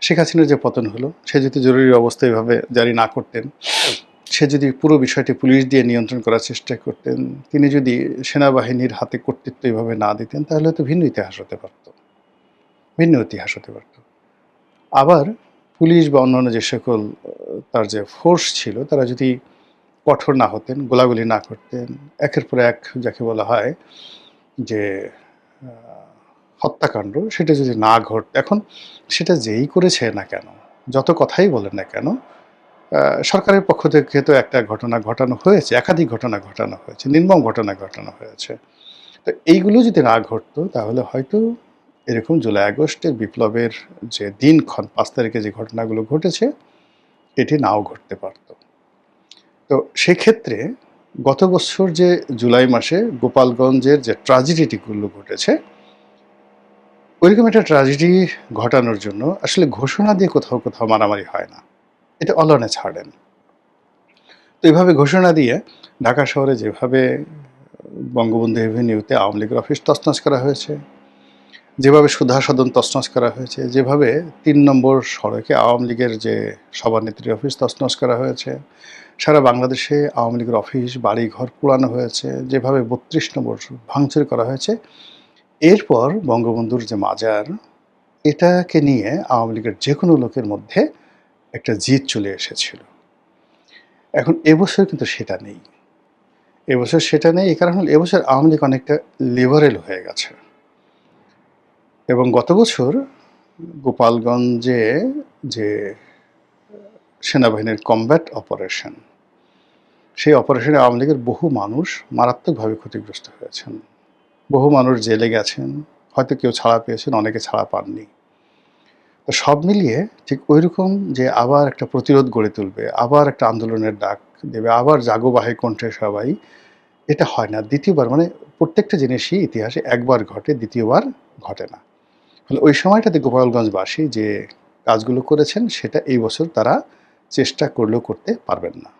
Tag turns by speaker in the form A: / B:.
A: শেখ হাসিনার যে পতন হলো, সে যদি জরুরি অবস্থা এভাবে জারি না করতেন, সে যদি পুরো বিষয়টি পুলিশ দিয়ে নিয়ন্ত্রণ করার চেষ্টা করতেন, তিনি যদি সেনাবাহিনীর হাতে কর্তৃত্ব এভাবে না দিতেন, তাহলে হয়তো ভিন্ন ইতিহাস হতে পারত, ভিন্ন ইতিহাস হতে পারত। আবার পুলিশ বা অন্যান্য যে সকল তার যে ফোর্স ছিল, তারা যদি কঠোর না হতেন, গোলাগুলি না করতেন, একের পর এক যাকে বলা হয় যে হত্যাকাণ্ড, সেটা যদি না এখন সেটা যেই করেছে না কেন, যত কথাই বলেন না কেন, সরকারের পক্ষ থেকে তো একটা ঘটনা ঘটানো হয়েছে, একাধিক ঘটনা ঘটানো হয়েছে, নির্মম ঘটনা ঘটানো হয়েছে। তো এইগুলো যদি না ঘটতো, তাহলে হয়তো এরকম জুলাই আগস্টের বিপ্লবের যে দিনক্ষণ ৫ তারিখে যে ঘটনাগুলো ঘটেছে, এটি নাও ঘটতে পারত। তো সেক্ষেত্রে গত বছর যে জুলাই মাসে গোপালগঞ্জের যে ট্র্যাজেডিগুলো ঘটেছে, ওইরকম একটা ট্র্যাজেডি ঘটানোর জন্য আসলে ঘোষণা দিয়ে কোথাও কোথাও মারামারি হয় না, এটা অলনে ছাড়েন। তো এইভাবে ঘোষণা দিয়ে ঢাকা শহরে যেভাবে বঙ্গবন্ধু এভিনিউতে আওয়ামী লীগের অফিস তছনছ করা হয়েছে, যেভাবে সুধা সদন তছনছ করা হয়েছে, যেভাবে ৩ নম্বর সড়কে আওয়ামী লীগের যে সভানেত্রীর অফিস তছনছ করা হয়েছে, সারা বাংলাদেশে আওয়ামী লীগের অফিস বাড়িঘর পোড়ানো হয়েছে, যেভাবে ৩২ নম্বর ভাঙচুর করা হয়েছে, এরপর বঙ্গবন্ধুর যে মাজার, এটাকে নিয়ে আওয়ামী লীগের যে কোনো লোকের মধ্যে একটা জিদ চলে এসেছিল। এখন এবছর কিন্তু সেটা নেই। এবছর সেটা নেই, এই কারণ হলো এবছর আওয়ামী লীগ অনেকটা লিবারেল হয়ে গেছে। এবং গত বছর গোপালগঞ্জে যে সেনাবাহিনীর কমব্যাট অপারেশন, সেই অপারেশনে আওয়ামী লীগের বহু মানুষ মারাত্মকভাবে ক্ষতিগ্রস্ত হয়েছেন। বহু মানুষ জেলে গেছেন, হয়তো কেউ ছাড়া পেয়েছেন, অনেকে ছাড়া পাননি। তো সব মিলিয়ে ঠিক ওইরকম যে আবার একটা প্রতিরোধ গড়ে তুলবে, আবার একটা আন্দোলনের ডাক দেবে, আবার জাগো বাহে কণ্ঠে সবাই, এটা হয় না। দ্বিতীয়বার, মানে প্রত্যেকটা জিনিসই ইতিহাসে একবার ঘটে, দ্বিতীয়বার ঘটে না। ফলে ওই সময়টাতে গোপালগঞ্জবাসী যে কাজগুলো করেছেন, সেটা এই বছর তারা চেষ্টা করলেও করতে পারবেন না।